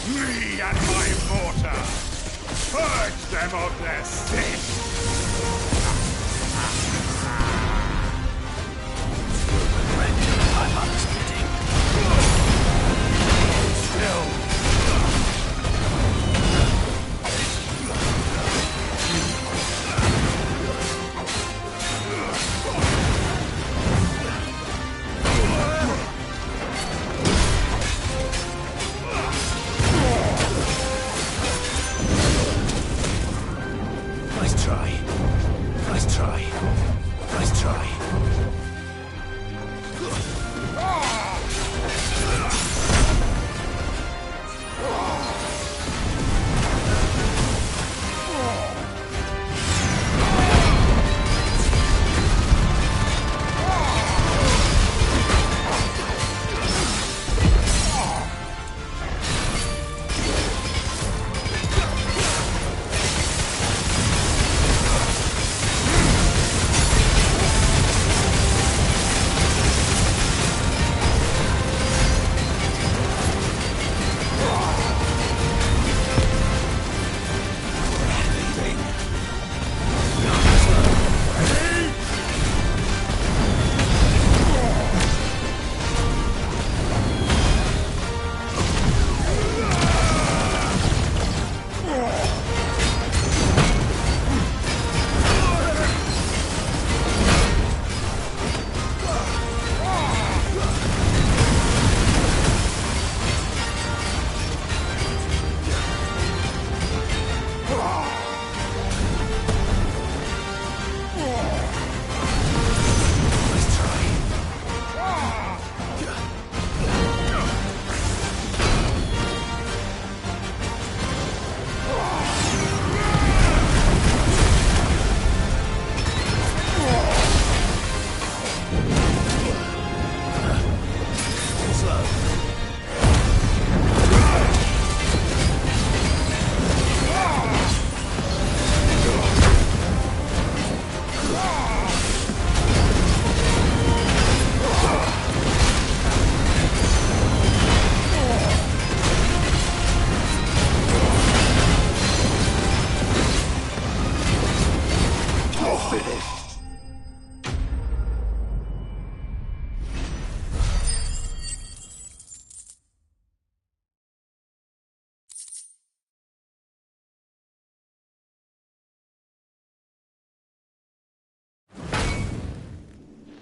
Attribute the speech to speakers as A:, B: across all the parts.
A: Me and my mortar! Purge them of their sin!
B: I'm unspitting.
A: Still!
B: Nice try. Nice try. Nice try.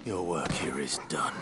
B: Your work here is done.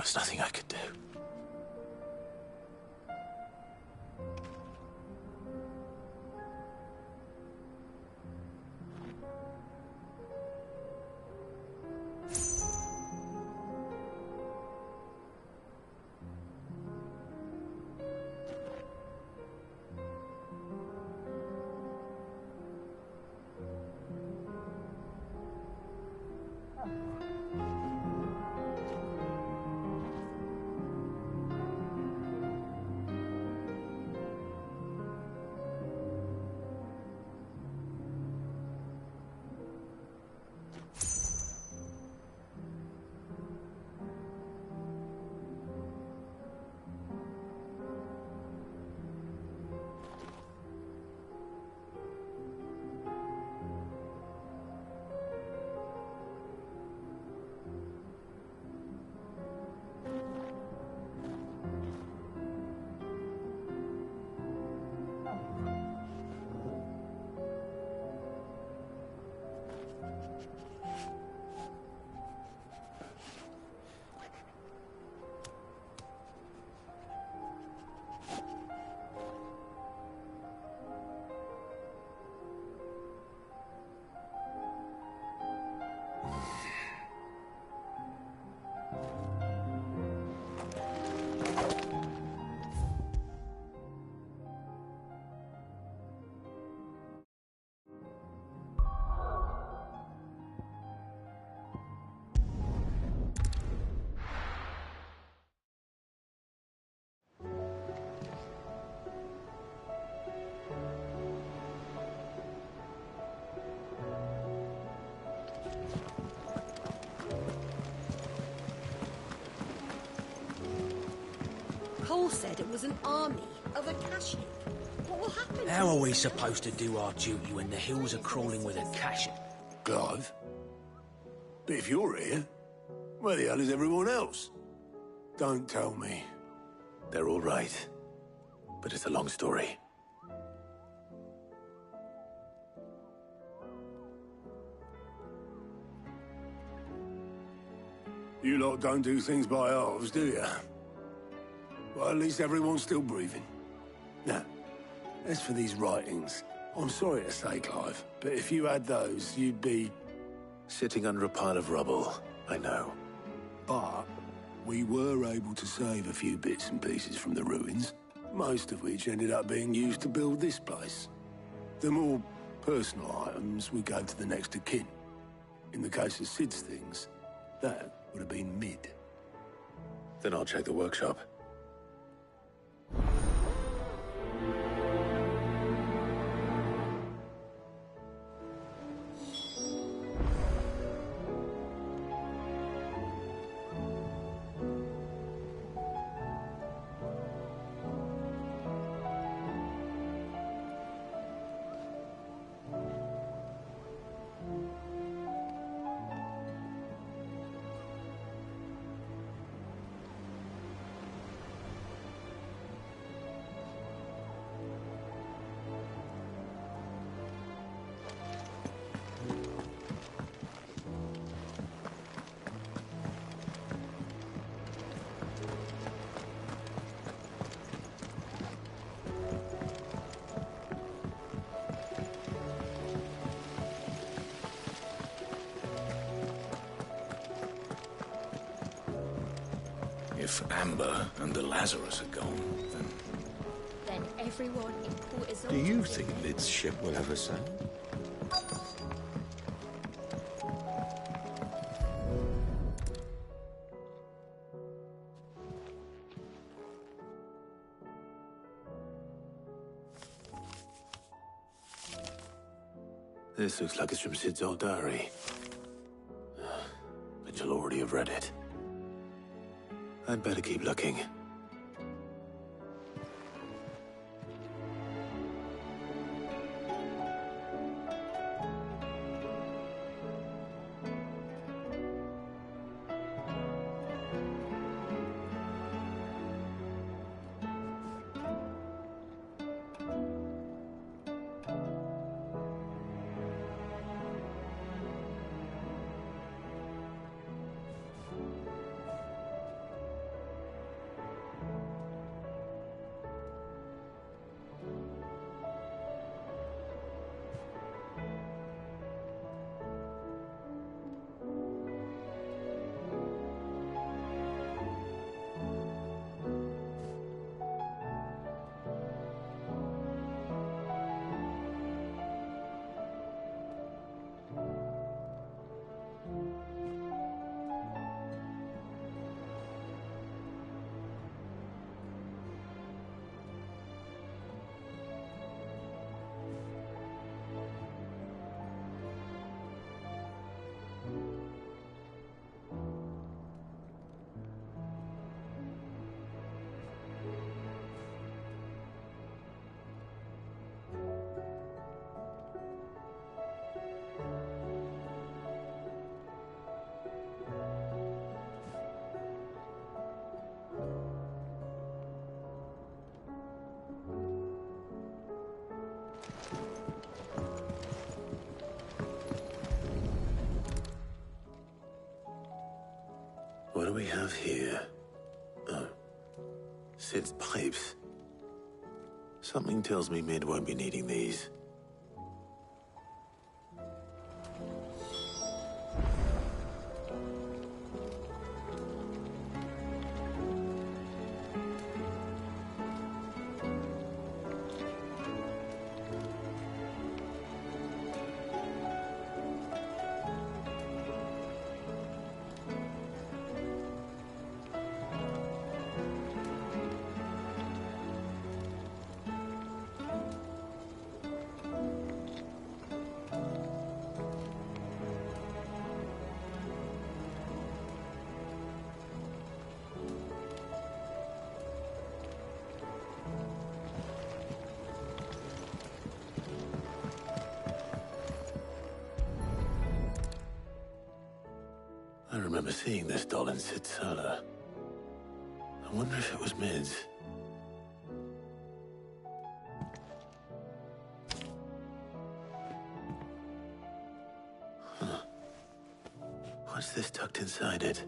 B: was nothing I could do.
C: Cole said it was an army of Akashic. What will happen?
B: How are we supposed to do our duty when the hills are crawling with Akashic?
D: Clive? But if you're here, where the hell is everyone else? Don't tell me.
B: They're all right. But it's a long story.
D: You lot don't do things by halves, do you? Well, at least everyone's still breathing. Now, as for these writings, I'm sorry to say, Clive, but if you had those, you'd be...
B: Sitting under a pile of rubble, I know.
D: But we were able to save a few bits and pieces from the ruins, most of which ended up being used to build this place. The more personal items we gave to the next of kin. In the case of Sid's things, that would have been mid.
B: Then I'll check the workshop.
E: If Amber and the Lazarus are gone,
C: Then everyone in Port is
E: do you think Lid's ship will ever sail?
B: This looks like it's from Sid's old diary. But you'll already have read it. I'd better keep looking. do we have here? Oh. Sid's pipes. Something tells me Mid won't be needing these. I remember seeing this doll in Sid's cellar. I wonder if it was Mid's. Huh. What's this tucked inside it?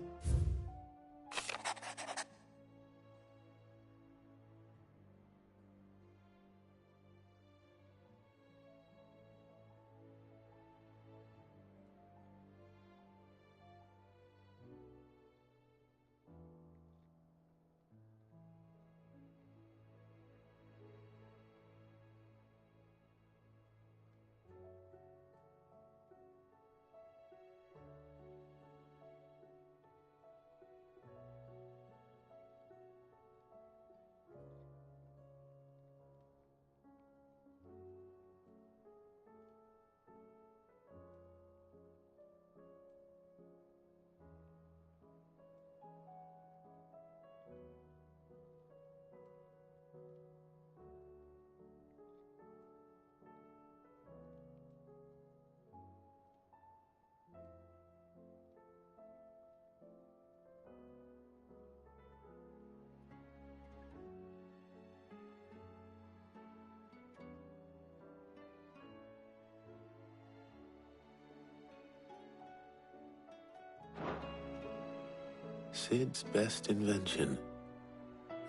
B: Sid's best invention.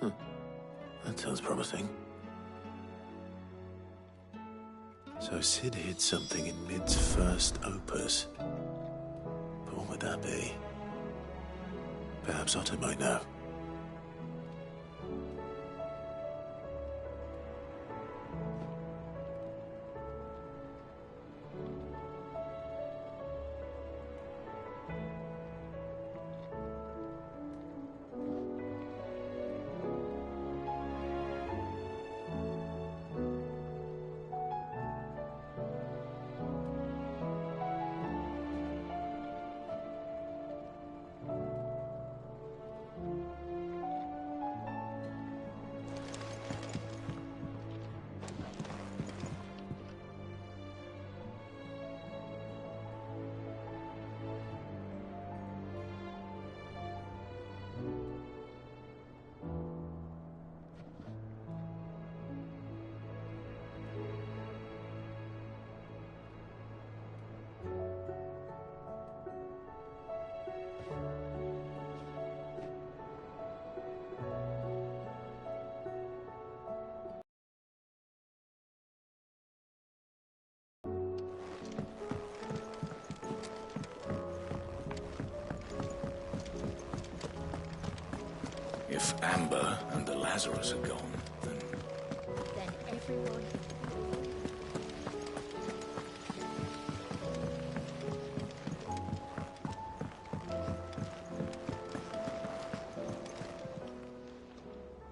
B: Huh. That sounds promising. So Sid hid something in Mid's first opus. But what would that be? Perhaps Otto might know.
E: If Amber and the Lazarus are gone, then...
C: Then everyone...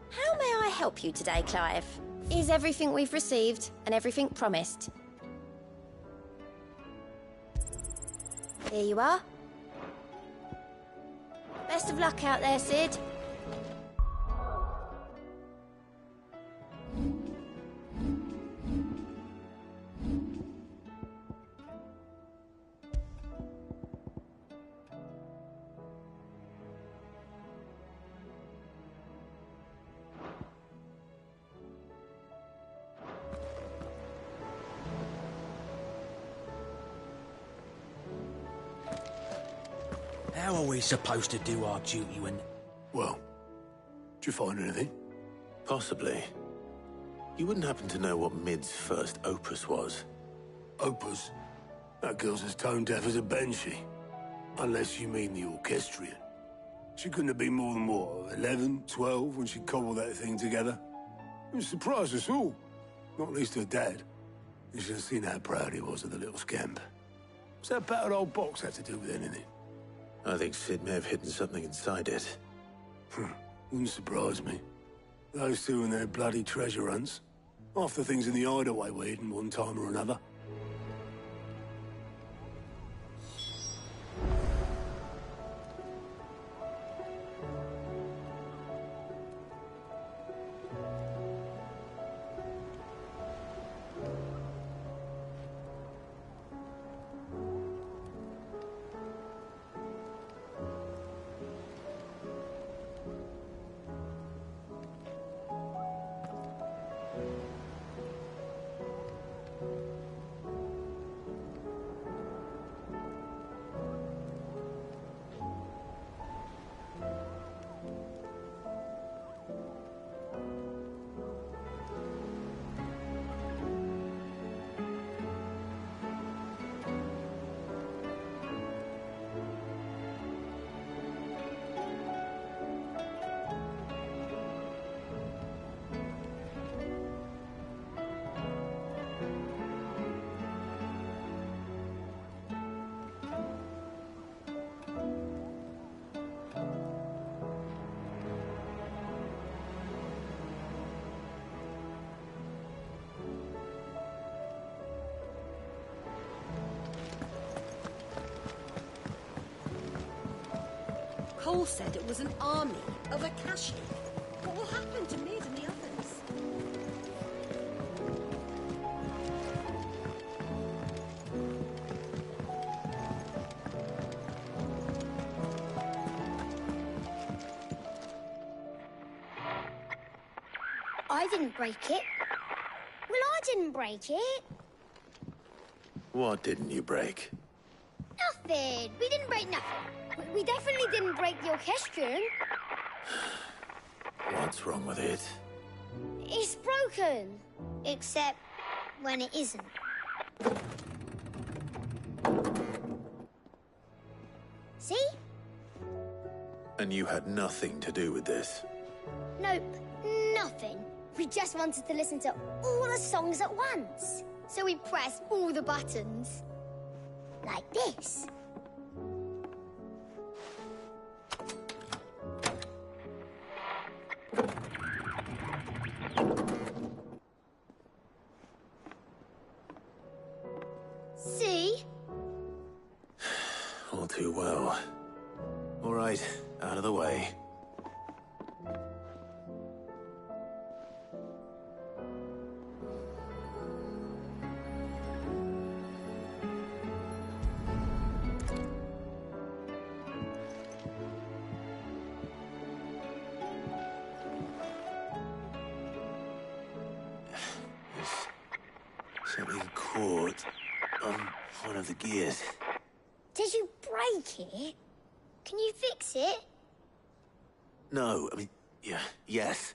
F: How may I help you today, Clive? Is everything we've received and everything promised? Here you are. Best of luck out there, Sid.
G: How are we supposed to do our duty when...
D: Well, did you find anything?
B: Possibly. You wouldn't happen to know what Mid's first opus was?
D: Opus? That girl's as tone deaf as a banshee. Unless you mean the orchestrion. She couldn't have been more than, what, 11, 12 when she cobbled that thing together? It surprised us all. Not least her dad. You should have seen how proud he was of the little scamp. What's that battered old box have to do with anything?
B: I think Sid may have hidden something inside it.
D: Wouldn't surprise me. Those two and their bloody treasure hunts. Half the things in the hideaway were hidden one time or another.
C: Cole said it was an army of Akashi. What will happen to Mid and the others?
H: I didn't break it. Well, I didn't break it.
B: What didn't you break?
H: Nothing. We didn't break nothing. We definitely didn't break the orchestrion.
B: What's wrong with it?
H: It's broken. Except when it isn't. See?
B: And you had nothing to do with this?
H: Nope, nothing. We just wanted to listen to all the songs at once. So we pressed all the buttons. Like this. See?
B: All too well. All right, out of the way. Something caught on one of the gears.
H: Did you break it? Can you fix it?
B: No, I mean, yeah, yes.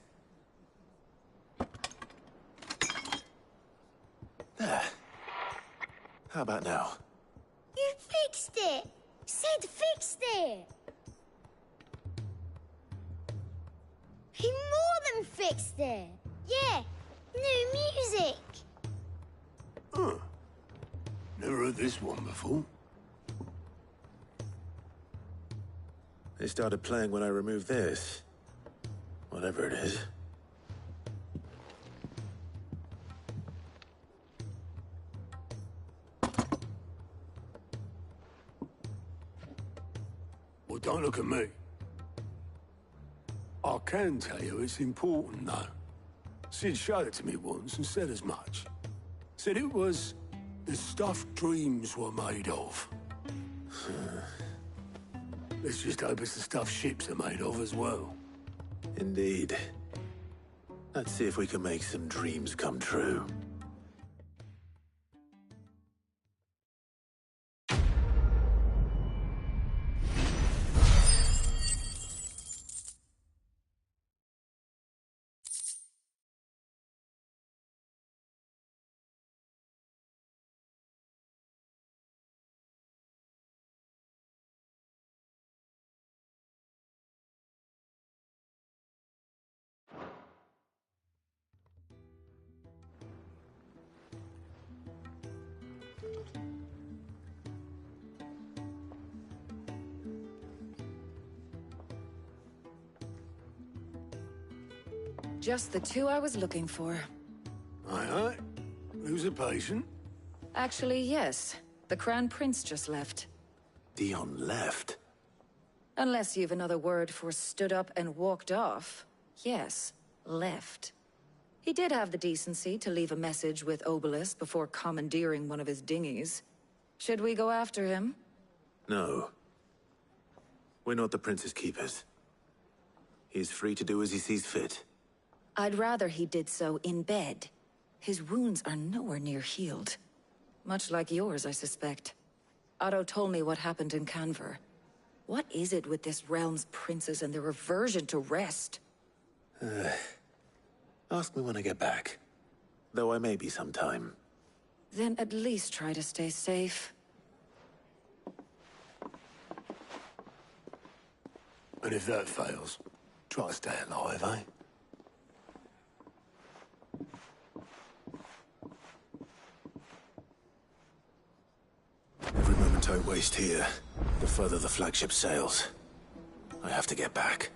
B: There. How about now?
H: You fixed it! Sid fixed it! He more than fixed it! Yeah, new music!
D: Huh. Never heard this one before.
B: They started playing when I removed this. Whatever it is.
D: Well, don't look at me. I can tell you it's important, though. Sid showed it to me once and said as much. Said it was the stuff dreams were made of. Let's just hope it's the stuff ships are made of as well.
B: Indeed. Let's see if we can make some dreams come true.
I: Just the two I was looking for.
D: Aye. Who's a patient?
I: Actually, yes. The Crown Prince just left.
B: Dion left.
I: Unless you've another word for stood up and walked off. Yes, left. He did have the decency to leave a message with Obelisk before commandeering one of his dinghies. Should we go after him?
B: No. We're not the Prince's keepers. He's free to do as he sees fit.
I: I'd rather he did so in bed. His wounds are nowhere near healed. Much like yours, I suspect. Otto told me what happened in Canver. What is it with this realm's princes and their aversion to rest?
B: Ask me when I get back. Though I may be sometime.
I: Then at least try to stay safe.
D: And if that fails, try to stay alive, eh?
B: Every moment I waste here, the further the flagship sails. I have to get back.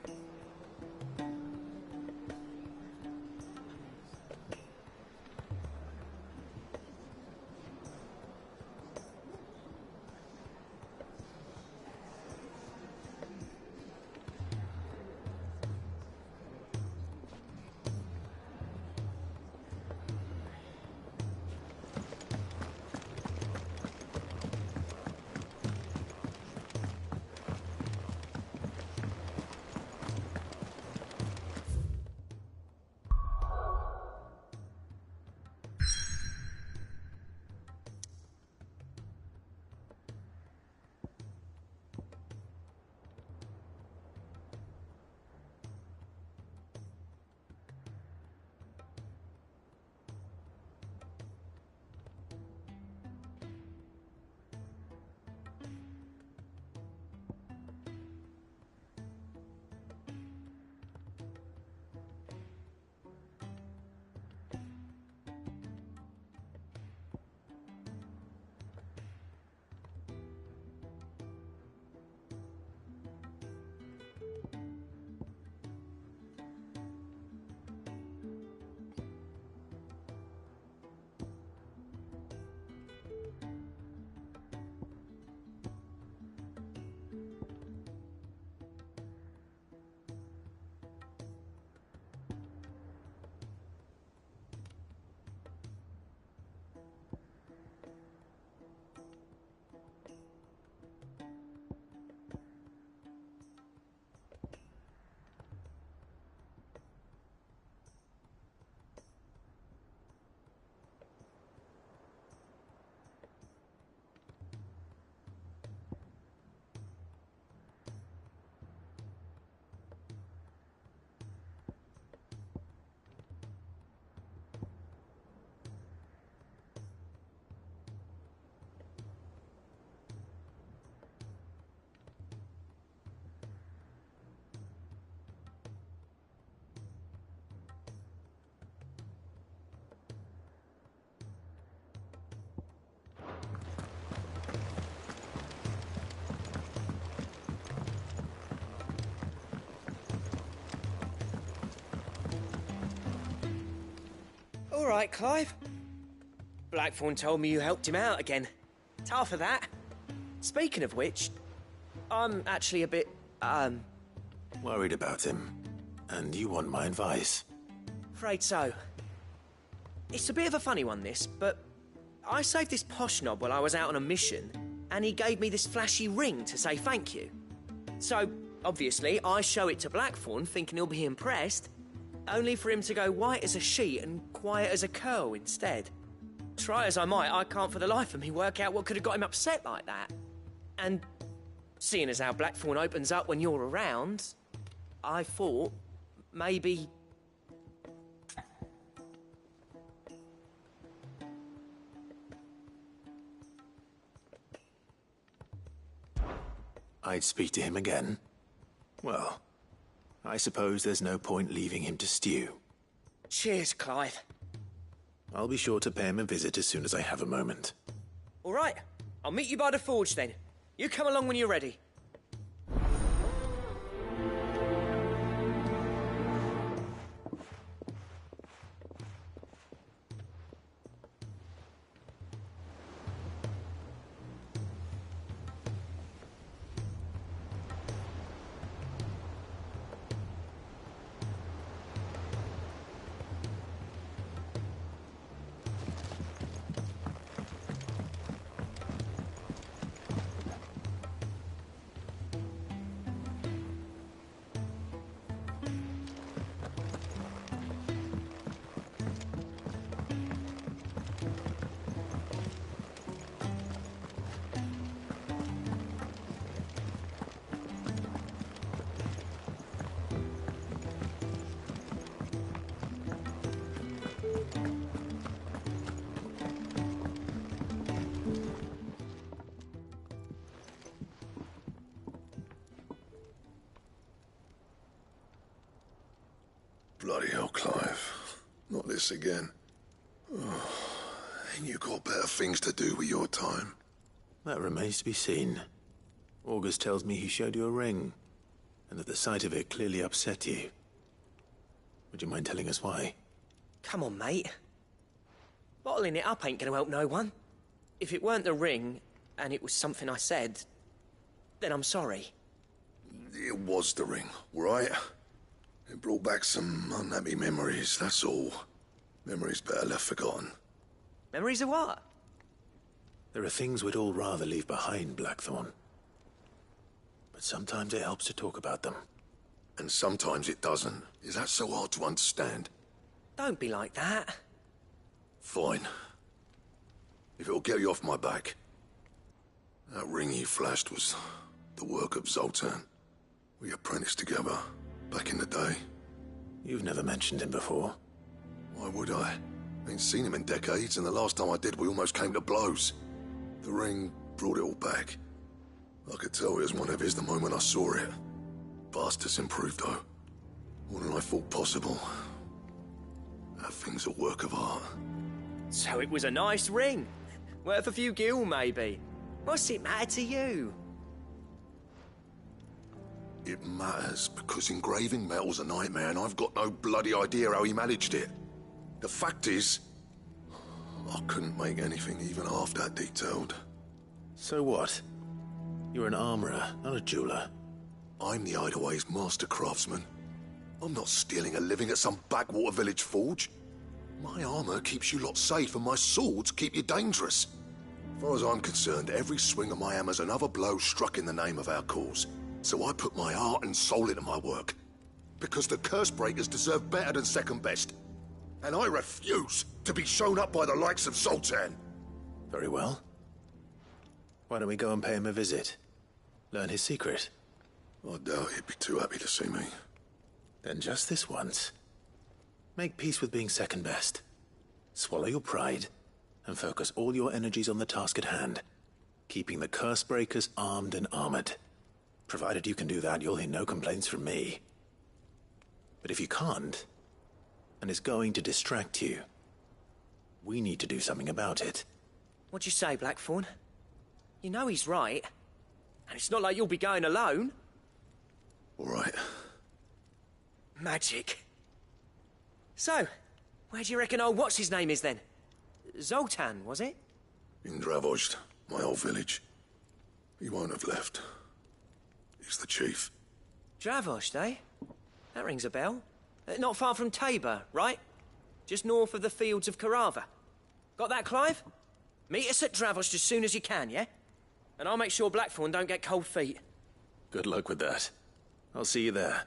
J: All right, Clive. Blackthorn told me you helped him out again. Tough for that. Speaking of which, I'm actually a bit,
B: Worried about him. And you want my advice?
J: afraid so. It's a bit of a funny one, this, but I saved this posh knob while I was out on a mission, and he gave me this flashy ring to say thank you. So, obviously, I show it to Blackthorn, thinking he'll be impressed, only for him to go white as a sheet and quiet as a curl instead. Try as I might, I can't for the life of me work out what could have got him upset like that. And seeing as how Blackthorn opens up when you're around, I thought maybe...
B: I'd speak to him again. Well, I suppose there's no point leaving him to stew.
J: Cheers, Clive.
B: I'll be sure to pay him a visit as soon as I have a moment.
J: All right, I'll meet you by the forge then. You come along when you're ready.
K: Bloody hell, Clive. Not this again. Oh, ain't you got better things to do with your time?
B: That remains to be seen. August tells me he showed you a ring, and that the sight of it clearly upset you. Would you mind telling us why?
J: Come on, mate. Bottling it up ain't gonna help no one. If it weren't the ring, and it was something I said, then I'm sorry.
K: It was the ring, right? It brought back some unhappy memories, that's all. Memories better left forgotten.
J: Memories of what?
B: There are things we'd all rather leave behind, Blackthorn. But sometimes it helps to talk about them.
K: And sometimes it doesn't. Is that so hard to understand?
J: Don't be like that.
K: Fine. If it'll get you off my back. That ring you flashed was the work of Zoltan. We apprenticed together, back in the day.
B: You've never mentioned him before.
K: Why would I? Ain't seen him in decades, and the last time I did, we almost came to blows. The ring brought it all back. I could tell it was one of his the moment I saw it. Bastard's improved, though. More than I thought possible. That thing's a work of art.
J: So it was a nice ring. Worth a few gil, maybe. What's it matter to you?
K: It matters because engraving metal's a nightmare, and I've got no bloody idea how he managed it. The fact is, I couldn't make anything even half that detailed.
B: So what? You're an armorer, not a jeweler.
K: I'm the Hideaway's master craftsman. I'm not stealing a living at some backwater village forge. My armor keeps you lot safe, and my swords keep you dangerous. As far as I'm concerned, every swing of my hammer's another blow struck in the name of our cause. So I put my heart and soul into my work. Because the curse breakers deserve better than second best. And I refuse to be shown up by the likes of Zoltan.
B: Very well. Why don't we go and pay him a visit? Learn his secret.
K: I doubt he'd be too happy to see me.
B: Then just this once. Make peace with being second best. Swallow your pride, and focus all your energies on the task at hand. Keeping the curse breakers armed and armored. Provided you can do that, you'll hear no complaints from me. But if you can't, and it's going to distract you, we need to do something about it.
J: What'd you say, Blackthorn? You know he's right. And it's not like you'll be going alone.
K: All right.
J: Magic. So, where do you reckon old what's-his-name is then? Zoltan, was it?
K: In Dravozd, my old village. He won't have left. He's the chief.
J: Dravozd, eh? That rings a bell. Not far from Tabor, right? Just north of the fields of Carava. Got that, Clive? Meet us at Dravozd as soon as you can, yeah? And I'll make sure Blackthorn don't get cold feet.
B: Good luck with that. I'll see you there.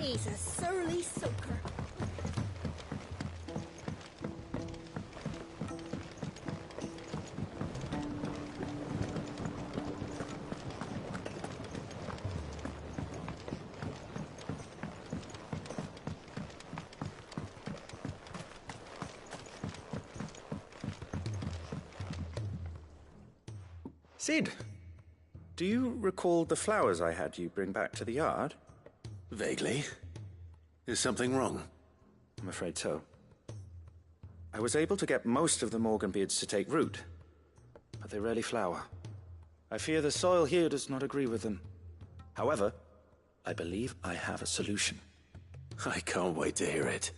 C: He's a surly soaker.
L: Sid, do you recall the flowers I had you bring back to the yard?
B: Vaguely. Is something wrong?
L: I'm afraid so. I was able to get most of the Morganbeards to take root, but they rarely flower. I fear the soil here does not agree with them. However, I believe I have a solution.
B: I can't wait to hear it.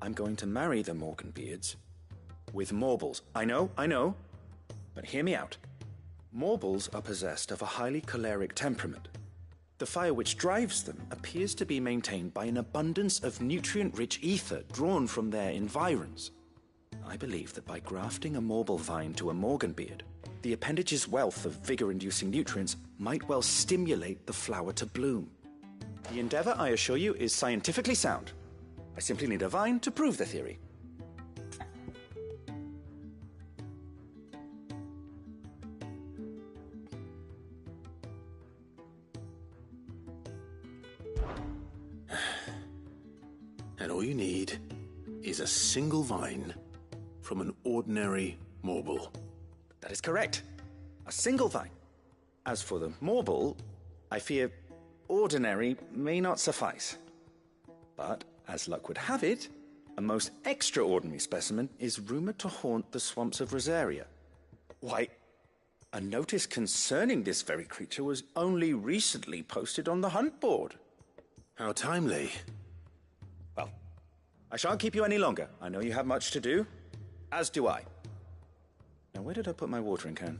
L: I'm going to marry the Morganbeards with Morbles. I know, but hear me out. Morbles are possessed of a highly choleric temperament. The fire which drives them appears to be maintained by an abundance of nutrient-rich ether drawn from their environs. I believe that by grafting a Morble vine to a Morganbeard, the appendage's wealth of vigor-inducing nutrients might well stimulate the flower to bloom. The endeavor, I assure you, is scientifically sound. I simply need a vine to prove the theory.
B: And all you need is a single vine from an ordinary Morble.
L: That is correct. A single vine. As for the Morble, I fear ordinary may not suffice. But, as luck would have it, a most extraordinary specimen is rumored to haunt the swamps of Rosaria. Why, a notice concerning this very creature was only recently posted on the hunt board.
B: How timely.
L: Well, I shan't keep you any longer. I know you have much to do, as do I. Now, where did I put my watering can?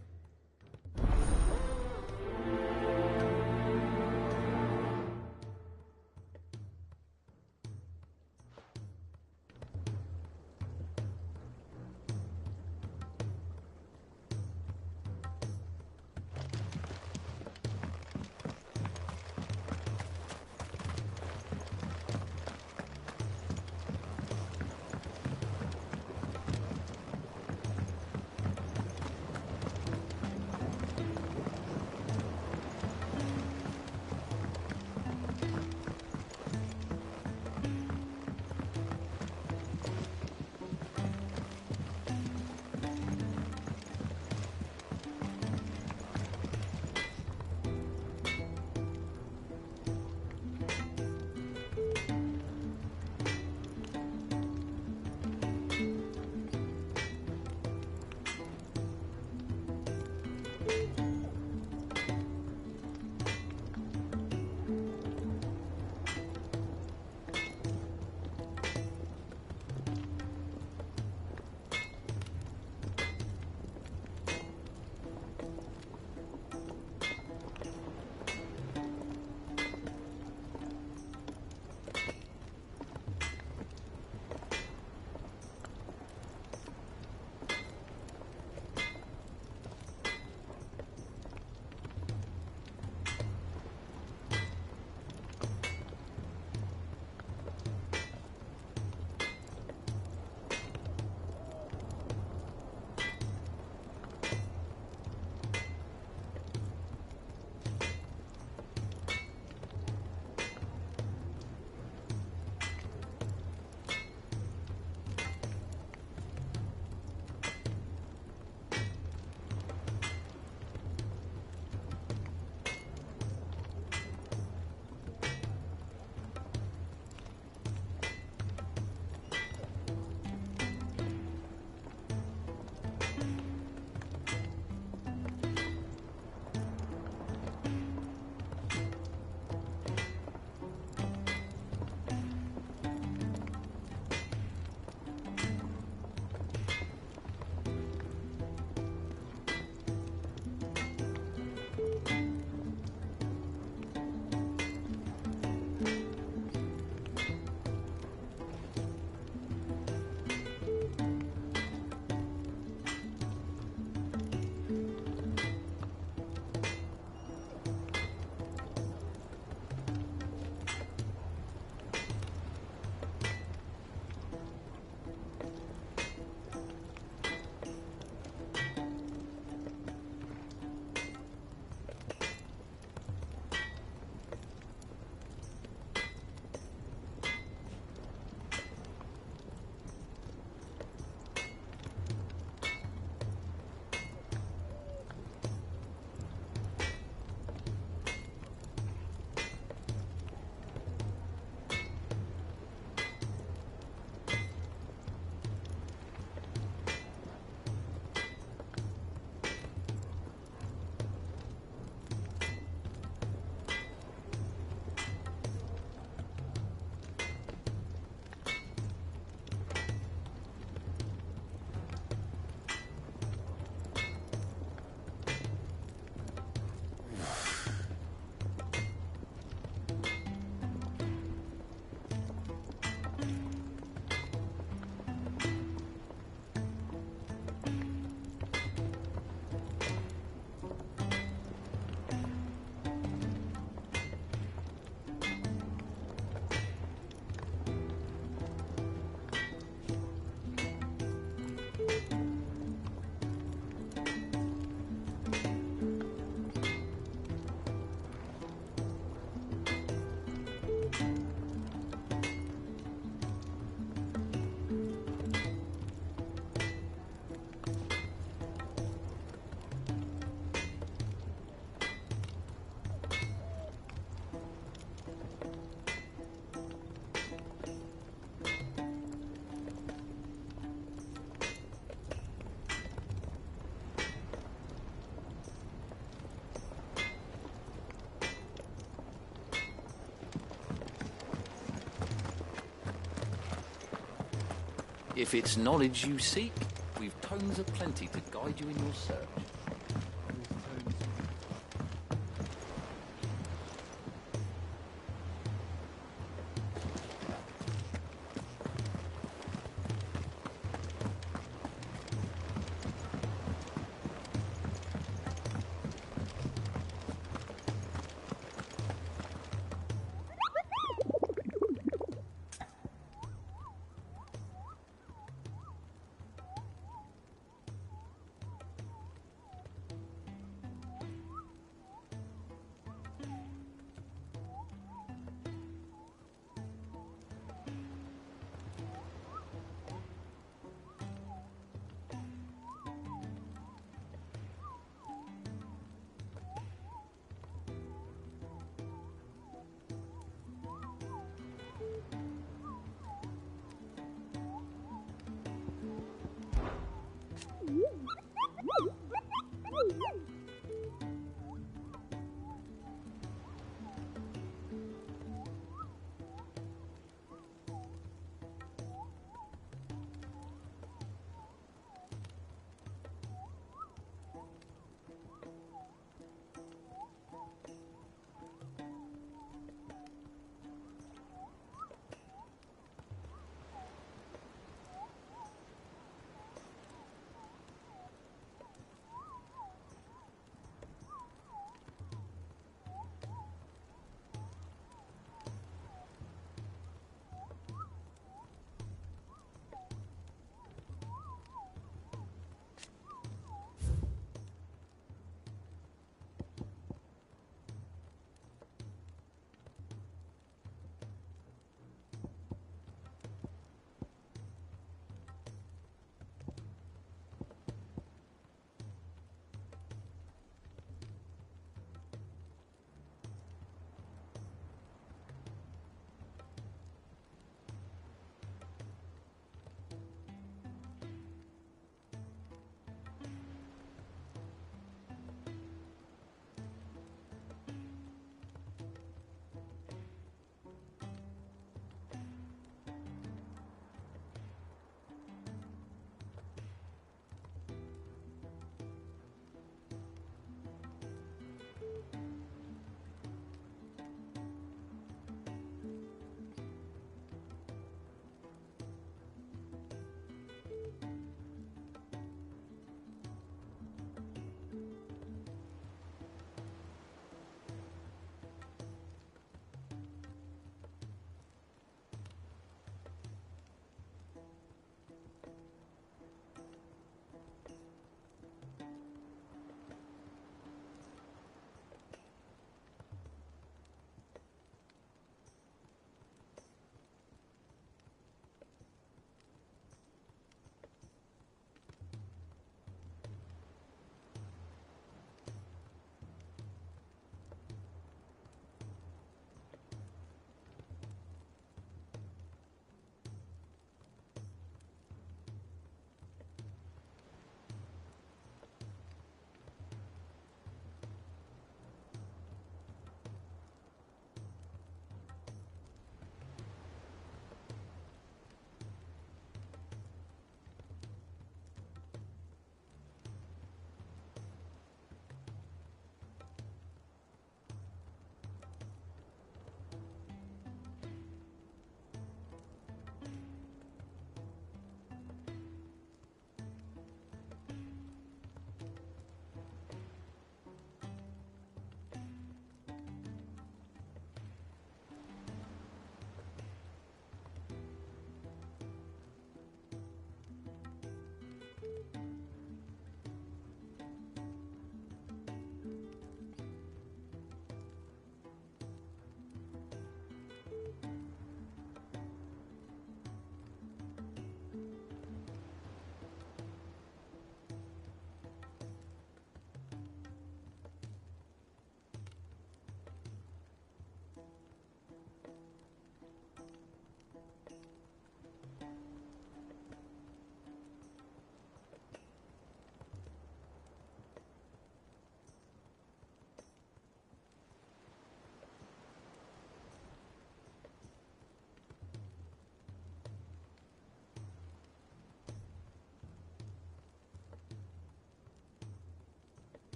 M: If it's knowledge you seek, we've tomes aplenty to guide you in your search.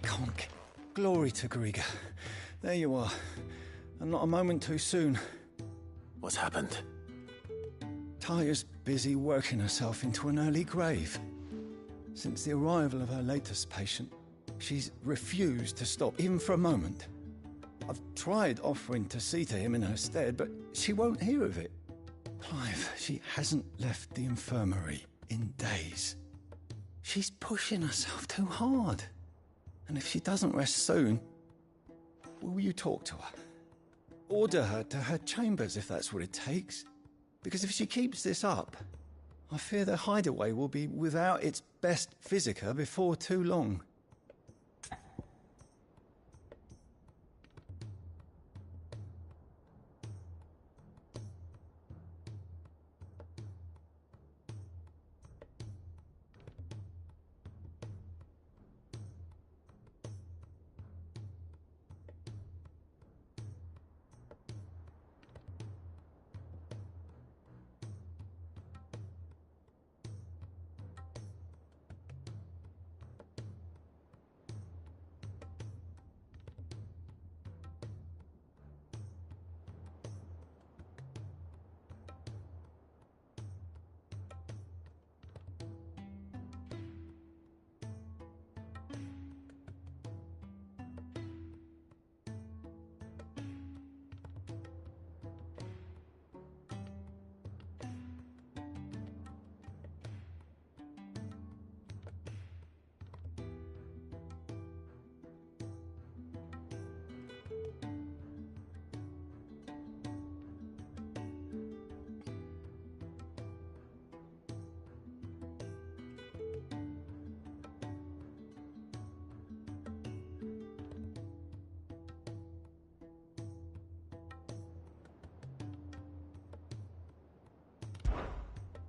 N: Conk. Glory to Griga. There you are. And not a moment too soon.
B: What's happened?
N: Taya's busy working herself into an early grave. Since the arrival of her latest patient, she's refused to stop, even for a moment. I've tried offering to see to him in her stead, but she won't hear of it. Clive, she hasn't left the infirmary in days. She's pushing herself too hard. And if she doesn't rest soon, will you talk to her? Order her to her chambers if that's what it takes. Because if she keeps this up, I fear the hideaway will be without its best physica before too long.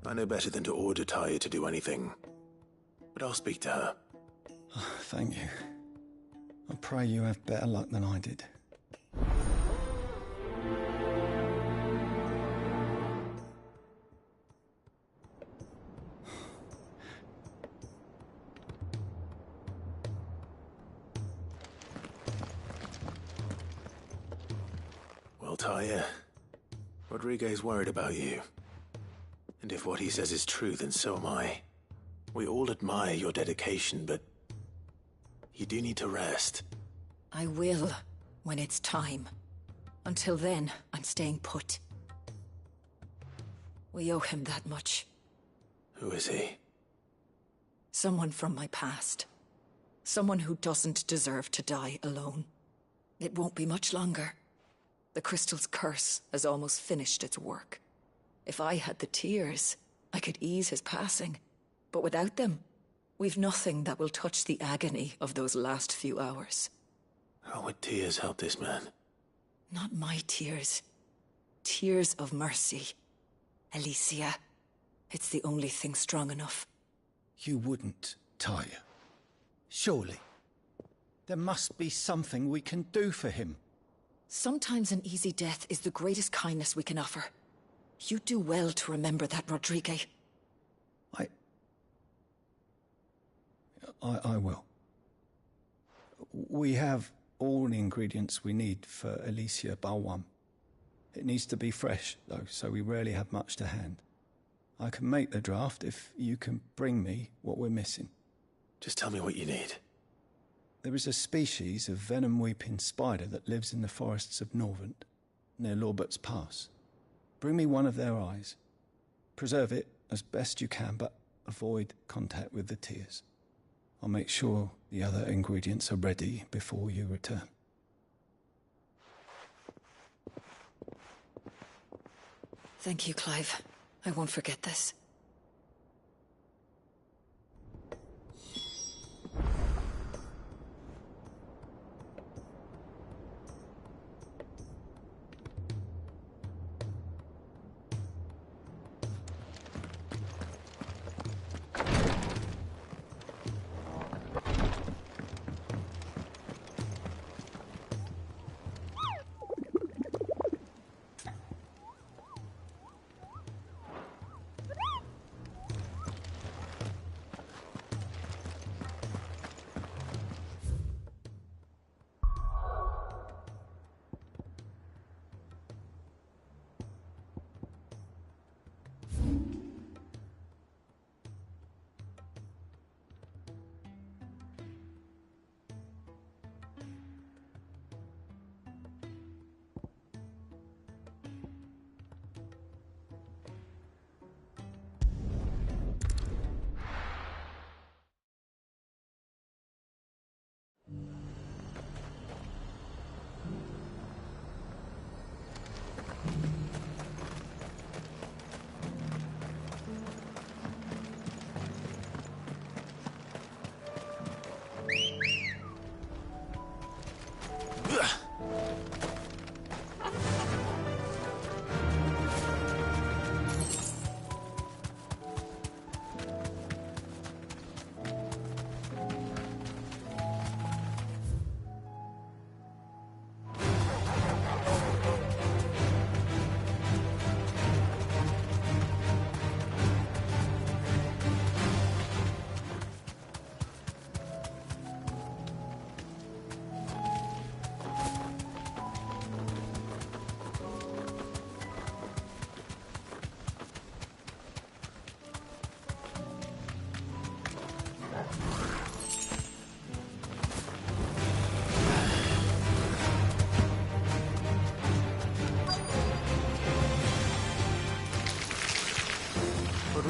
B: I know better than to order Taya to do anything. But I'll speak to her.
N: Oh, thank you. I pray you have better luck than I did.
B: Well, Taya, Rodriguez worried about you. And if what he says is true, then so am I. We all admire your dedication, but you do need to rest.
I: I will, when it's time. Until then, I'm staying put. We owe him that much.
B: Who is he?
I: Someone from my past. Someone who doesn't deserve to die alone. It won't be much longer. The crystal's curse has almost finished its work. If I had the tears, I could ease his passing. But without them, we've nothing that will touch the agony of those last few hours.
B: How would tears help this man?
I: Not my tears. Tears of mercy. Alicia, it's the only thing strong enough.
N: You wouldn't, Taya. Surely. There must be something we can do for him.
I: Sometimes an easy death is the greatest kindness we can offer. You do well to remember that, Rodriguez.
N: I will. We have all the ingredients we need for Alicia Balwam. It needs to be fresh, though, so we rarely have much to hand. I can make the draft if you can bring me what we're missing.
B: Just tell me what you need.
N: There is a species of venom-weeping spider that lives in the forests of Norvent, near Lorbert's Pass. Bring me one of their eyes. Preserve it as best you can, but avoid contact with the tears. I'll make sure the other ingredients are ready before you return.
I: Thank you, Clive. I won't forget this.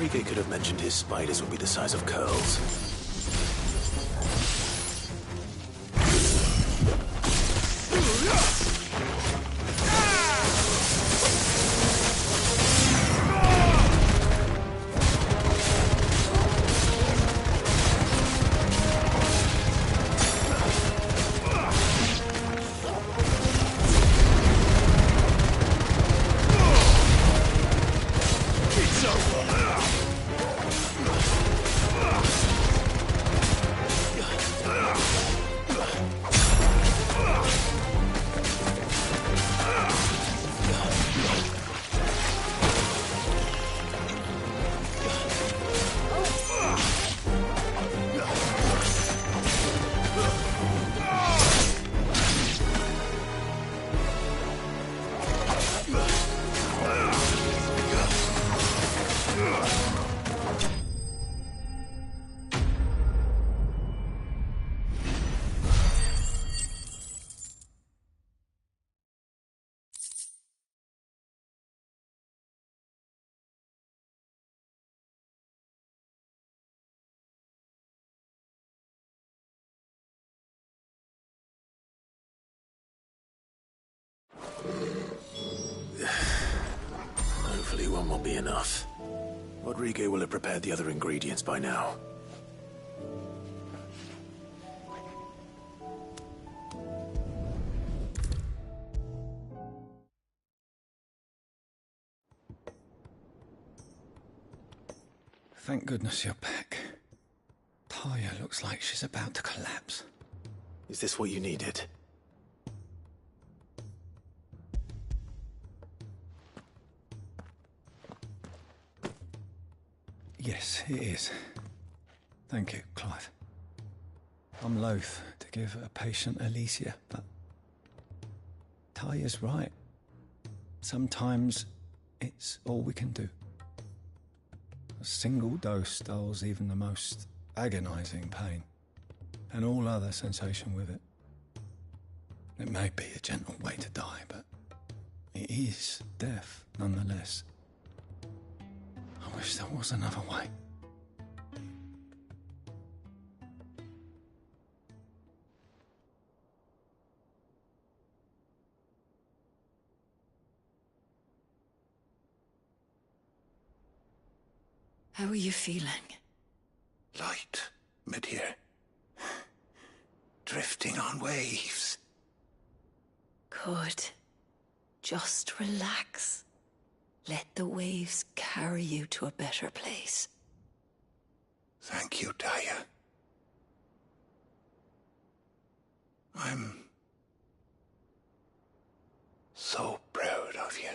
B: Rodriguez could have mentioned his spiders would be the size of curls. Hopefully one will be enough. Rodriguez will have prepared the other ingredients by now.
N: Thank goodness you're back. Taya looks like she's about to collapse.
B: Is this what you needed?
N: Yes, it is. Thank you, Clive. I'm loath to give a patient Alicia, but Taya's right. Sometimes it's all we can do. A single dose dulls even the most agonizing pain, and all other sensation with it. It may be a gentle way to die, but it is death nonetheless. I wish there was another way.
I: How are you feeling?
O: Light, mid-here. Drifting on waves.
I: Good. Just relax. Let the waves carry you to a better place.
O: Thank you, Taya. I'm so proud of you.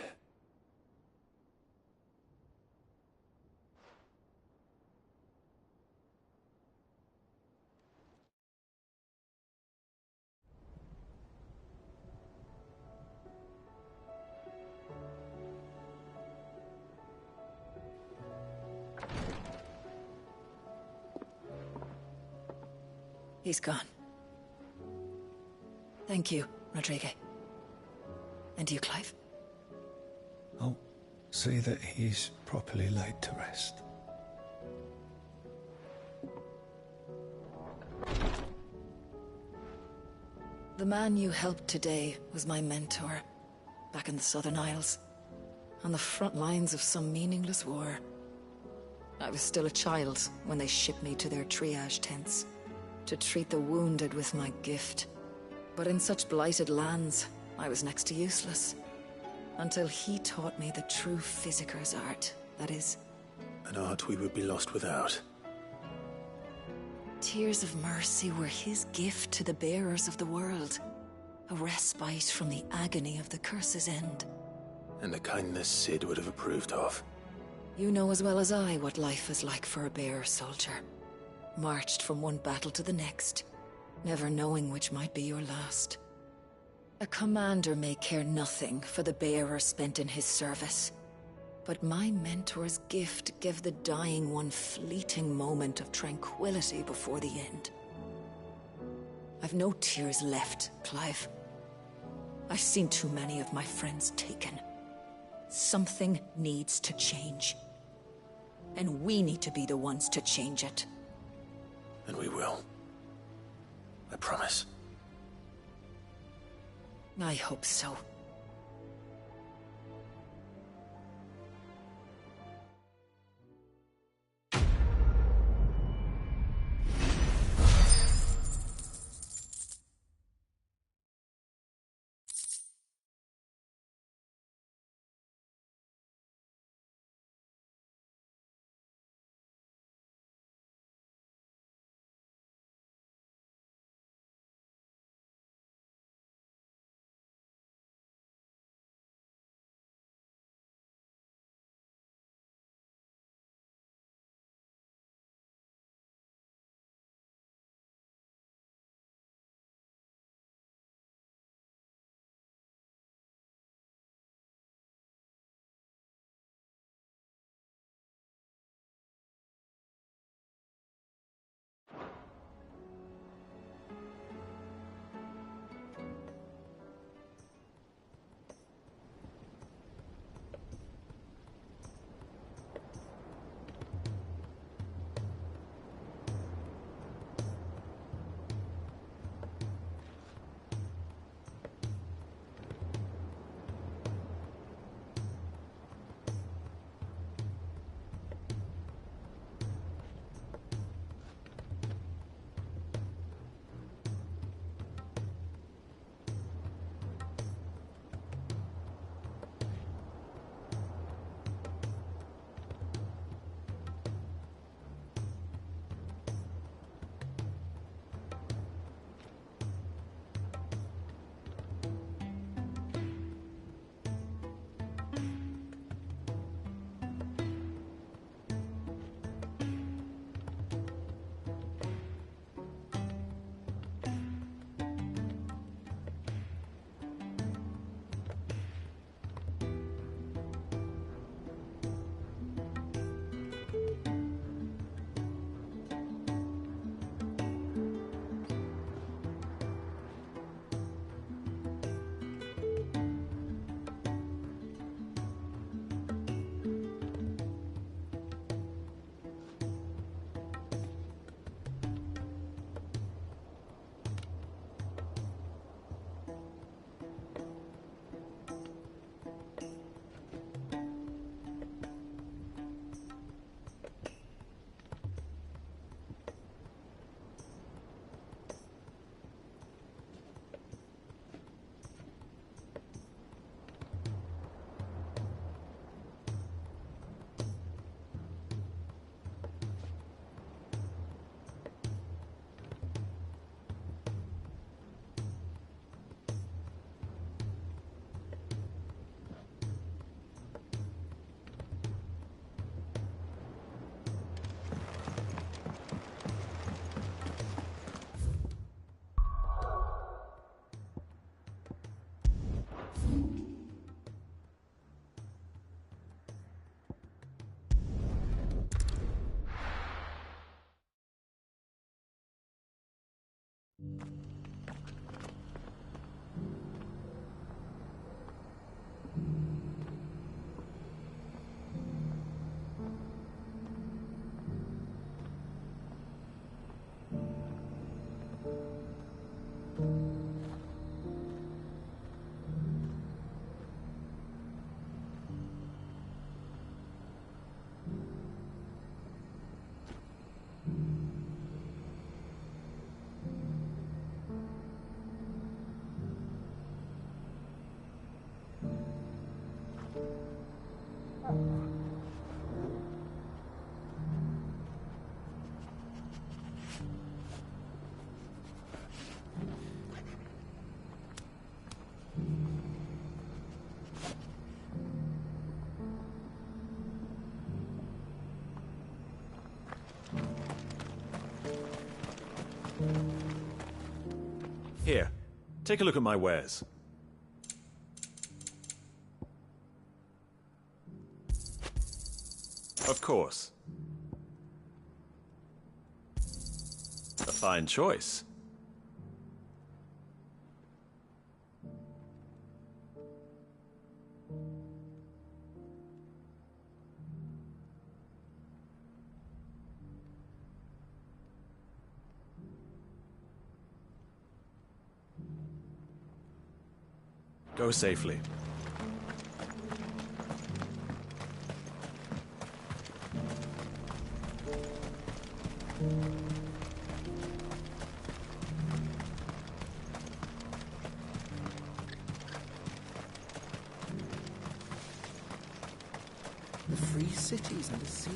I: He's gone. Thank you, Rodriguez. And you, Clive?
N: I'll see that he's properly laid to rest.
I: The man you helped today was my mentor, back in the Southern Isles, on the front lines of some meaningless war. I was still a child when they shipped me to their triage tents, to treat the wounded with my gift. But in such blighted lands, I was next to useless. Until he taught me the true physicker's art, that is.
B: An art we would be lost without.
I: Tears of mercy were his gift to the bearers of the world. A respite from the agony of the curse's end.
B: And a kindness Sid would have approved of.
I: You know as well as I what life is like for a bearer soldier. Marched from one battle to the next, never knowing which might be your last. A commander may care nothing for the bearer spent in his service, but my mentor's gift gave the dying one fleeting moment of tranquility before the end. I've no tears left, Clive. I've seen too many of my friends taken. Something needs to change. And we need to be the ones to change it.
B: And we will. I promise.
I: I hope so.
P: Here, take a look at my wares. Of course. A fine choice. Go safely.
Q: The free cities and the sea.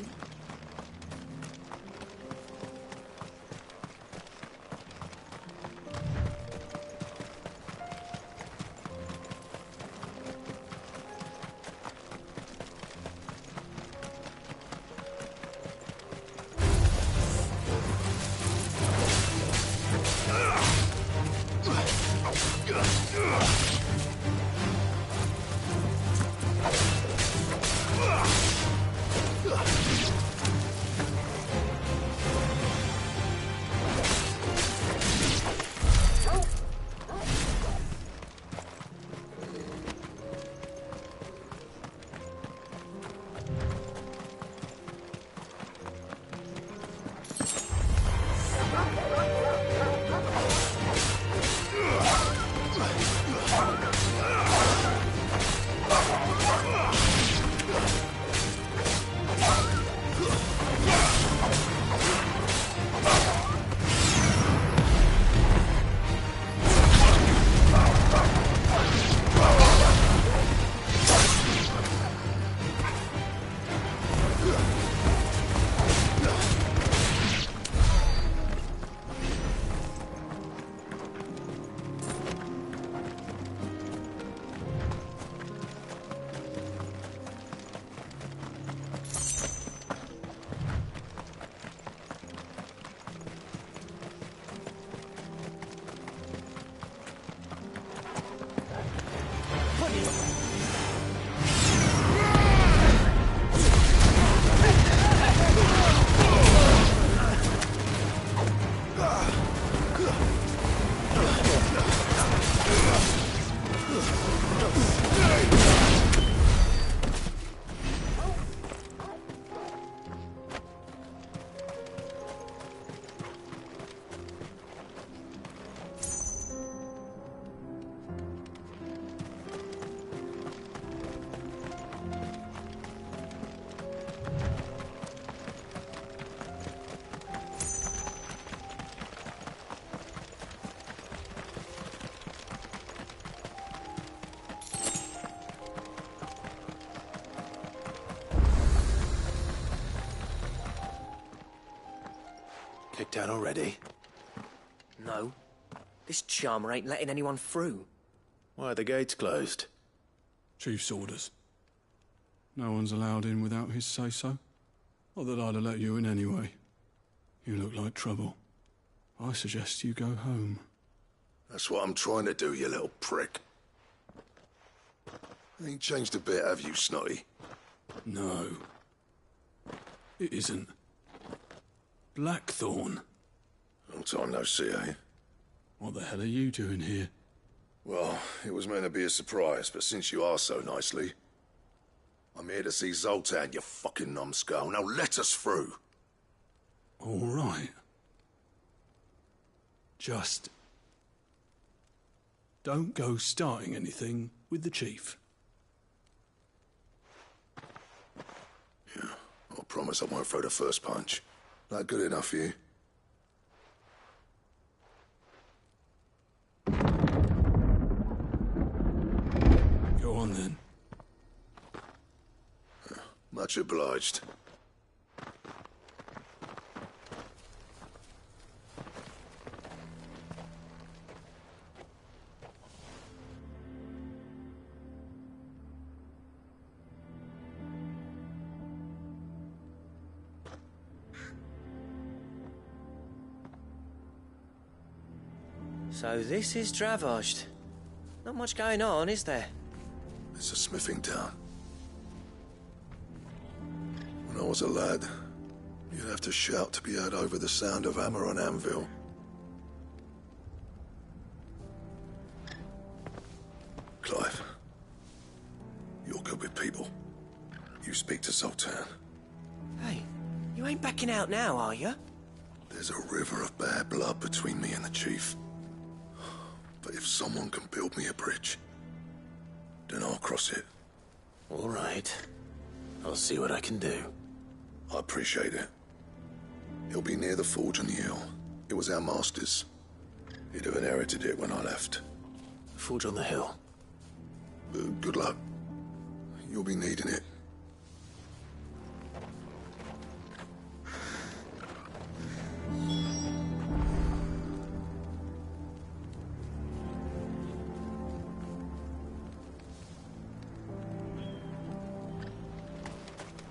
B: Kicked out already?
J: No. This charmer ain't letting anyone through.
B: Why are the gates closed?
R: Chief's orders. No one's allowed in without his say-so. Not that I'd have let you in anyway. You look like trouble. I suggest you go home.
K: That's what I'm trying to do, you little prick. Ain't changed a bit, have you, Snotty?
R: No. It isn't. Blackthorn.
K: Long time no see, eh?
R: What the hell are you doing here?
K: Well, it was meant to be a surprise, but since you are so nicely, I'm here to see Zoltan, you fucking numbskull. Now let us through.
R: All right. Just don't go starting anything with the chief.
K: Yeah, I promise I won't throw the first punch. That good enough for you?
R: Go on then.
K: Much obliged.
J: So this is Dravosht. Not much going on, is there?
K: It's a smithing town. When I was a lad, you'd have to shout to be heard over the sound of hammer on anvil. Clive, you're good with people. You speak to Zoltan.
J: Hey, you ain't backing out now, are you?
K: There's a river of bad blood between me and the chief. But if someone can build me a bridge, then I'll cross it.
B: All right. I'll see what I can do.
K: I appreciate it. He'll be near the forge on the hill. It was our master's. He'd have inherited it when I left.
B: Forge on the hill.
K: Good luck. You'll be needing it.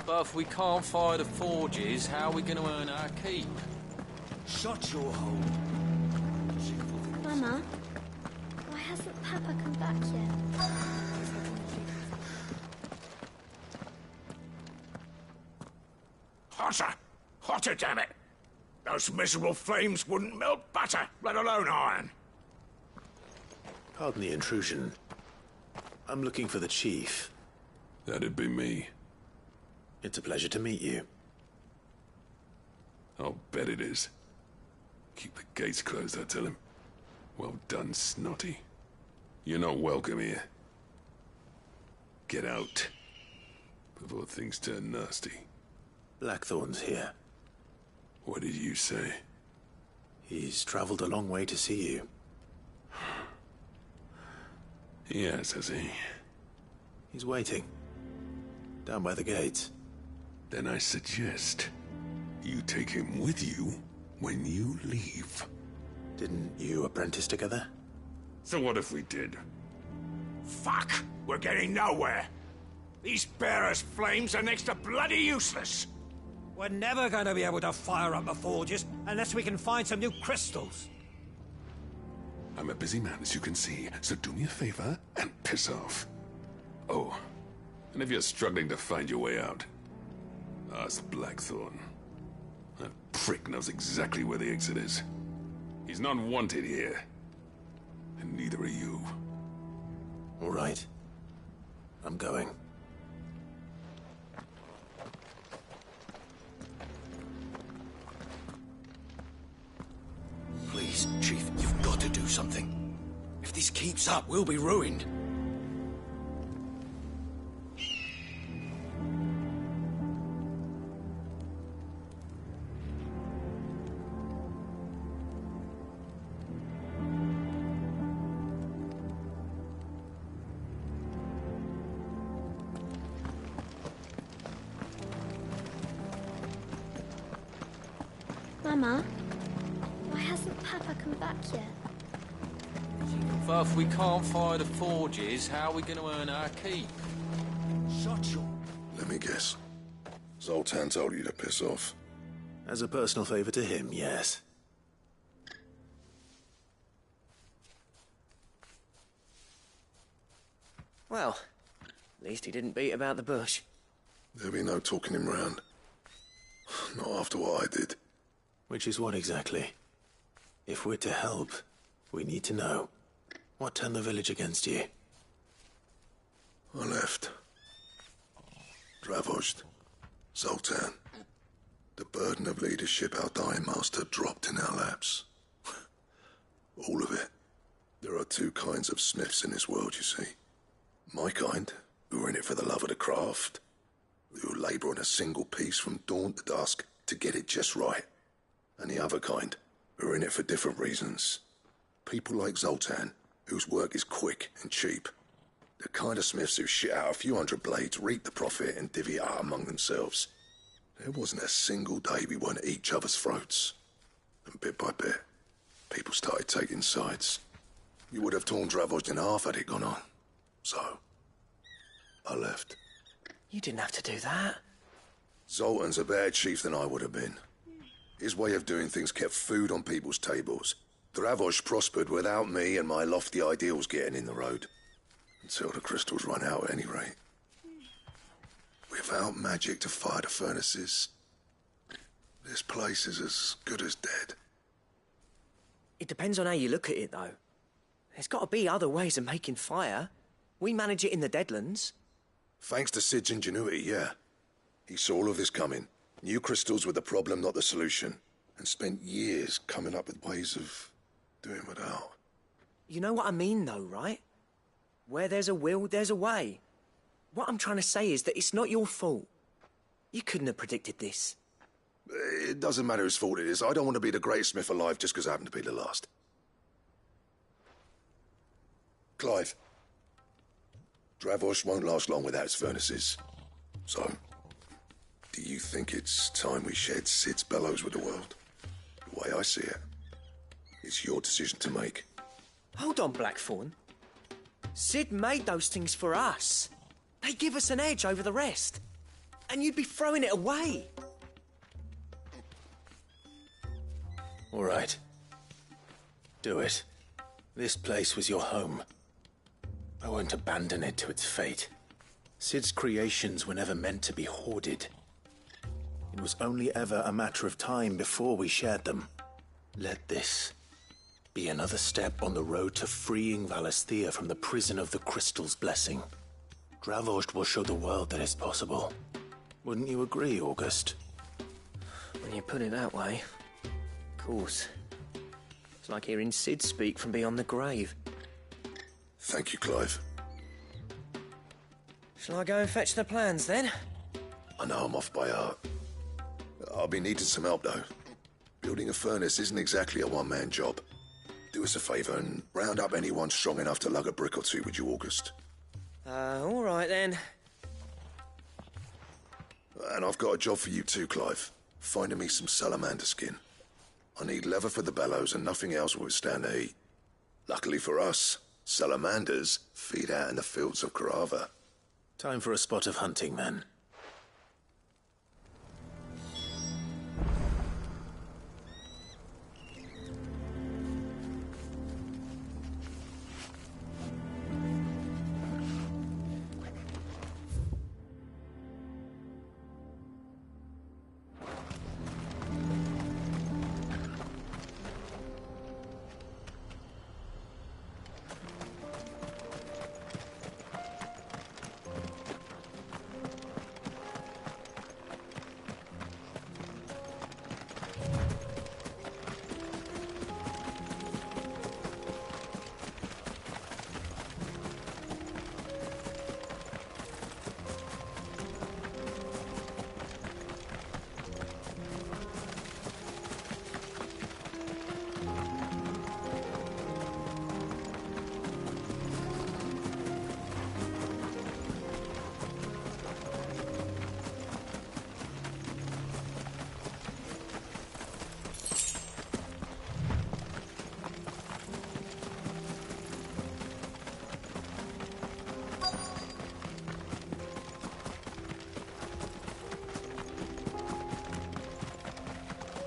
M: But if we can't fire the forges, how are we going to earn our keep?
G: Shut your hole.
H: Mama, why hasn't Papa come back yet?
A: Hotter! Hotter, damn it! Those miserable flames wouldn't melt butter, let alone iron.
B: Pardon the intrusion. I'm looking for the chief.
R: That'd be me.
B: It's a pleasure to meet you.
R: I'll bet it is. Keep the gates closed, I tell him. Well done, Snotty. You're not welcome here. Get out. Before things turn nasty.
B: Blackthorn's here.
R: What did you say?
B: He's traveled a long way to see you.
R: Yes, has he?
B: He's waiting. Down by the gates.
R: Then I suggest you take him with you when you leave.
B: Didn't you apprentice together?
R: So what if we did?
A: Fuck! We're getting nowhere. These bearers' flames are next to bloody useless.
G: We're never going to be able to fire up the forges unless we can find some new crystals.
R: I'm a busy man, as you can see, so do me a favor and piss off. Oh, and if you're struggling to find your way out, ask Blackthorn. That prick knows exactly where the exit is. He's not wanted here. And neither are you.
B: All right. I'm going.
G: Please, Chief, you've got to do something. If this keeps up, we'll be ruined.
H: Mama, why hasn't Papa come back yet?
M: But if we can't fire the forges, how are we going to earn our keep?
G: Shut your...
K: Let me guess. Zoltan told you to piss off.
B: As a personal favor to him, yes.
J: Well, at least he didn't beat about the bush.
K: There'll be no talking him round. Not after what I did.
B: Which is what exactly? If we're to help, we need to know. What turned the village against you?
K: I left. Dravozd. Zoltan. The burden of leadership our dying master dropped in our laps. All of it. There are two kinds of smiths in this world, you see. My kind, who are in it for the love of the craft, who labour on a single piece from dawn to dusk to get it just right. And the other kind, who are in it for different reasons. People like Zoltan, whose work is quick and cheap. The kind of smiths who shit out a few hundred blades, reap the profit, and divvy it out among themselves. There wasn't a single day we weren't at each other's throats. And bit by bit, people started taking sides. You would have torn Dravozd in half had it gone on. So, I left.
J: You didn't have to do that.
K: Zoltan's a better chief than I would have been. His way of doing things kept food on people's tables. Dravozd prospered without me and my lofty ideals getting in the road. Until the crystals run out at any rate. Without magic to fire the furnaces, this place is as good as dead.
J: It depends on how you look at it, though. There's got to be other ways of making fire. We manage it in the Deadlands.
K: Thanks to Sid's ingenuity, yeah. He saw all of this coming. New crystals were the problem, not the solution. And spent years coming up with ways of doing without.
J: You know what I mean, though, right? Where there's a will, there's a way. What I'm trying to say is that it's not your fault. You couldn't have predicted this.
K: It doesn't matter whose fault it is. I don't want to be the greatest smith alive just because I happen to be the last. Clive. Dravosh won't last long without its furnaces. So, do you think it's time we shared Sid's bellows with the world? The way I see it, it's your decision to make.
J: Hold on, Blackthorn. Sid made those things for us. They give us an edge over the rest. And you'd be throwing it away.
B: All right. Do it. This place was your home. I won't abandon it to its fate. Sid's creations were never meant to be hoarded. It was only ever a matter of time before we shared them. Let this be another step on the road to freeing Valisthea from the prison of the Crystal's blessing. Dravost will show the world that it's possible. Wouldn't you agree, August?
J: When you put it that way, of course. It's like hearing Sid speak from beyond the grave.
K: Thank you, Clive.
J: Shall I go and fetch the plans, then?
K: I know I'm off by heart. I'll be needing some help, though. Building a furnace isn't exactly a one-man job. Do us a favour and round up anyone strong enough to lug a brick or two with you, August.
J: All right, then.
K: And I've got a job for you too, Clive. Finding me some salamander skin. I need leather for the bellows and nothing else will withstand the heat. Luckily for us, salamanders feed out in the fields of Carava.
B: Time for a spot of hunting, then.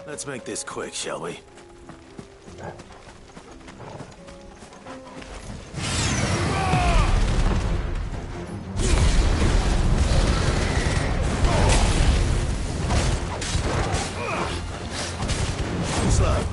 B: Let's make this quick, shall we? Slow.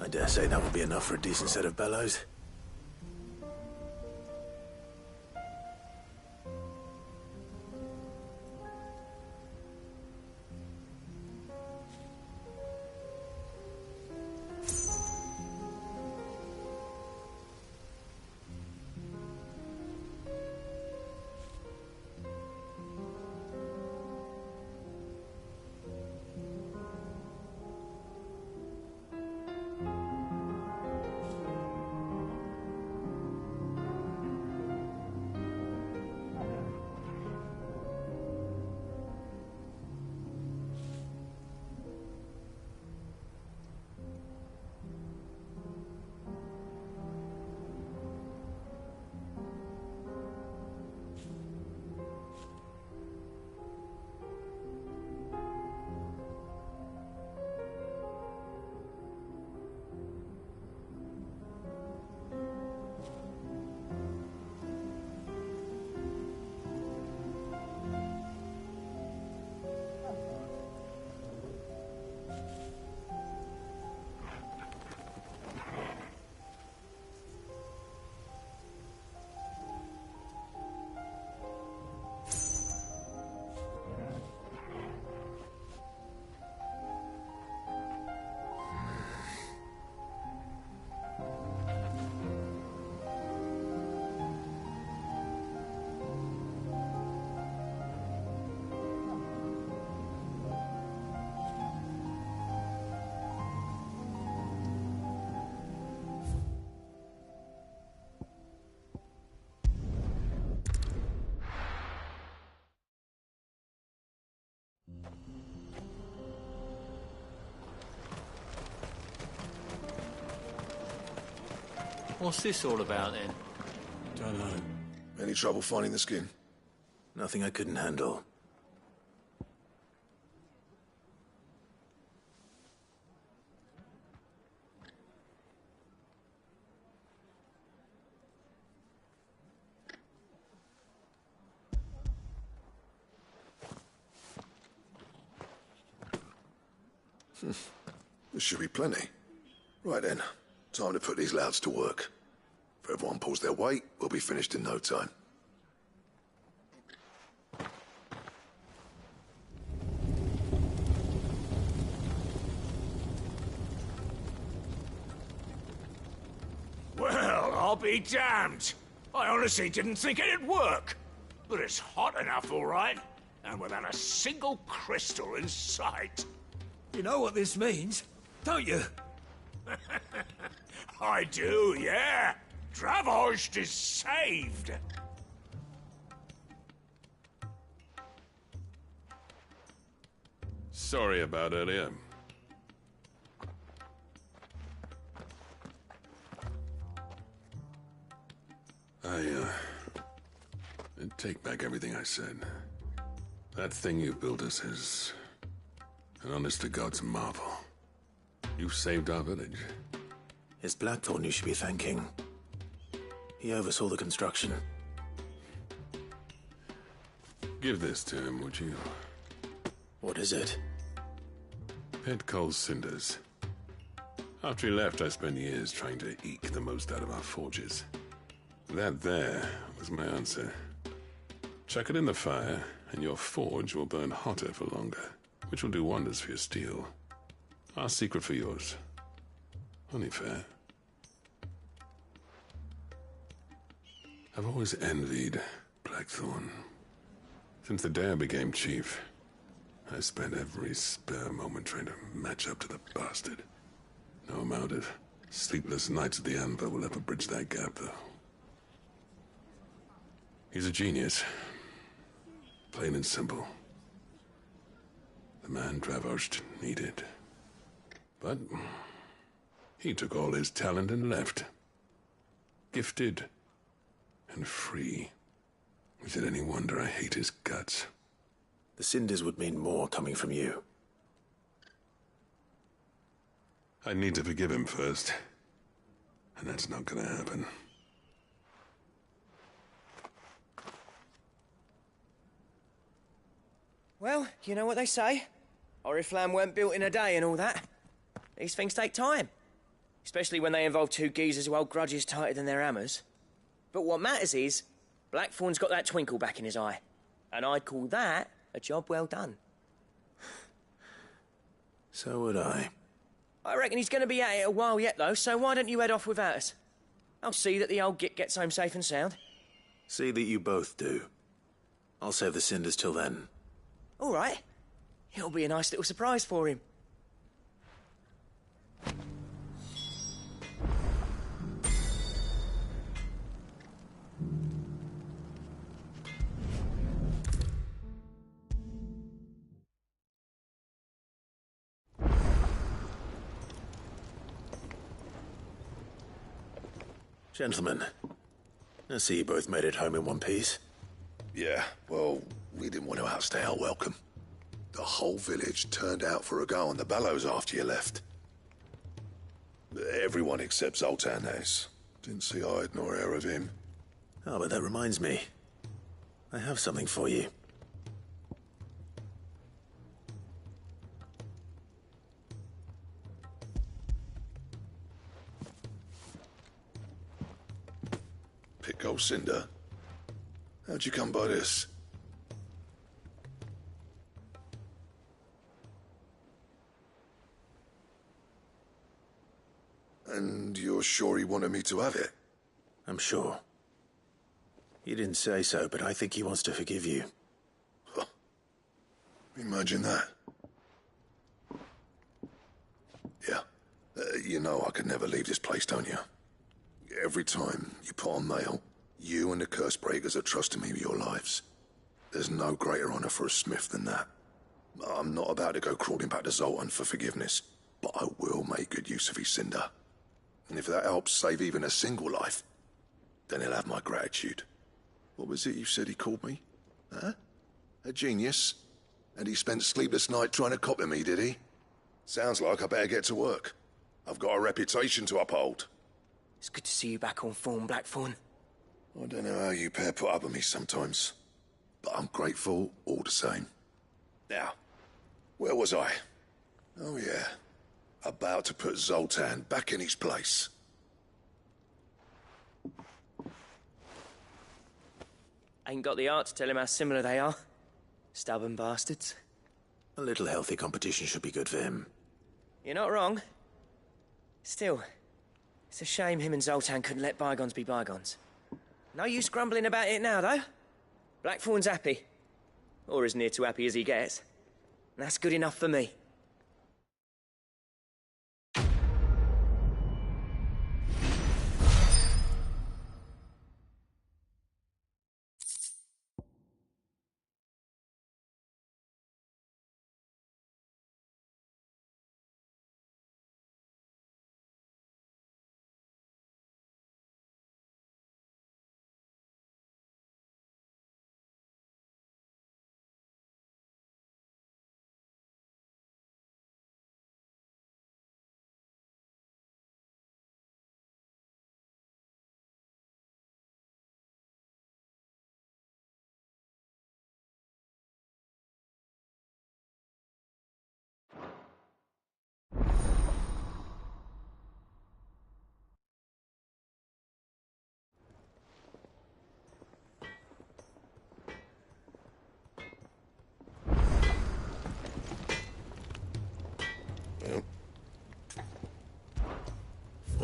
B: I dare say that will be enough for a decent set of bellows.
M: What's this all about, then?
R: Don't know.
K: Any trouble finding the skin?
B: Nothing I couldn't handle.
K: There should be plenty. Right then, time to put these louds to work. If everyone pulls their weight, we'll be finished in no time.
A: Well, I'll be damned. I honestly didn't think it'd work. But it's hot enough, all right. And without a single crystal in sight.
G: You know what this means, don't you?
A: I do, yeah. Dravost is saved.
S: Sorry about earlier. I take back everything I said. That thing you built us is an honest-to-God's marvel. You saved our village.
B: It's Blackthorn you should be thanking. He oversaw the construction.
S: Give this to him, would you?
B: What is it?
S: Pet Cole's cinders. After he left, I spent years trying to eke the most out of our forges. That there was my answer. Chuck it in the fire, and your forge will burn hotter for longer, which will do wonders for your steel. Our secret for yours. Only fair. I've always envied Blackthorn. Since the day I became chief, I spent every spare moment trying to match up to the bastard. No amount of sleepless nights at the Anvil will ever bridge that gap, though. He's a genius. Plain and simple. The man Dravost needed. But he took all his talent and left. Gifted and free. Is it any wonder I hate his guts?
B: The cinders would mean more coming from you.
S: I need to forgive him first. And that's not gonna happen.
J: Well, you know what they say. Oriflamme weren't built in a day and all that. These things take time. Especially when they involve two geezers who hold grudges tighter than their hammers. But what matters is, Blackthorn's got that twinkle back in his eye. And I'd call that a job well done.
B: So would I.
J: I reckon he's going to be at it a while yet, though, so why don't you head off without us? I'll see that the old git gets home safe and sound.
B: See that you both do. I'll save the cinders till then.
J: All right. It'll be a nice little surprise for him.
B: Gentlemen, I see you both made it home in one piece.
K: Yeah, well, we didn't want to outstay our welcome. The whole village turned out for a go on the bellows after you left. Everyone except Zoltan has. Didn't see hide nor hair of him.
B: Oh, but that reminds me. I have something for you.
K: Pick old Cinder. How'd you come by this? And you're sure he wanted me to have it?
B: I'm sure. He didn't say so, but I think he wants to forgive you.
K: Huh. Imagine that. Yeah. You know I could never leave this place, don't you? Every time you put on mail, you and the curse breakers are trusting me with your lives. There's no greater honor for a smith than that. I'm not about to go crawling back to Zoltan for forgiveness, but I will make good use of his cinder. And if that helps save even a single life, then he'll have my gratitude. What was it you said he called me? Huh? A genius? And he spent sleepless night trying to copy me, did he? Sounds like I better get to work. I've got a reputation to uphold.
J: It's good to see you back on form, Blackthorn.
K: I don't know how you pair put up with me sometimes, but I'm grateful all the same. Now, where was I? Oh yeah, about to put Zoltan back in his place.
J: Ain't got the art to tell him how similar they are. Stubborn bastards.
B: A little healthy competition should be good for him.
J: You're not wrong. Still, it's a shame him and Zoltan couldn't let bygones be bygones. No use grumbling about it now, though. Blackthorn's happy. Or as near to happy as he gets. And that's good enough for me.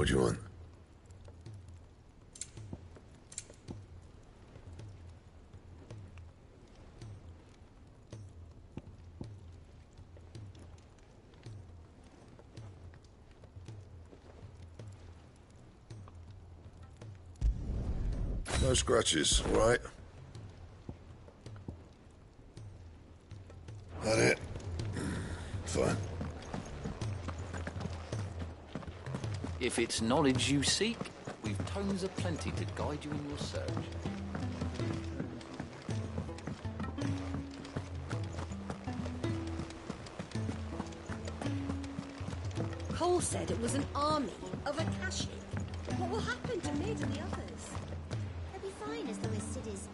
K: What do you want? No scratches, all right? That it? Fine.
M: If it's knowledge you seek, we've tomes aplenty to guide you in your search.
C: Cole said it was an army of Akashi. What will happen to Mid and the others?
H: They'll be fine as long as Sid is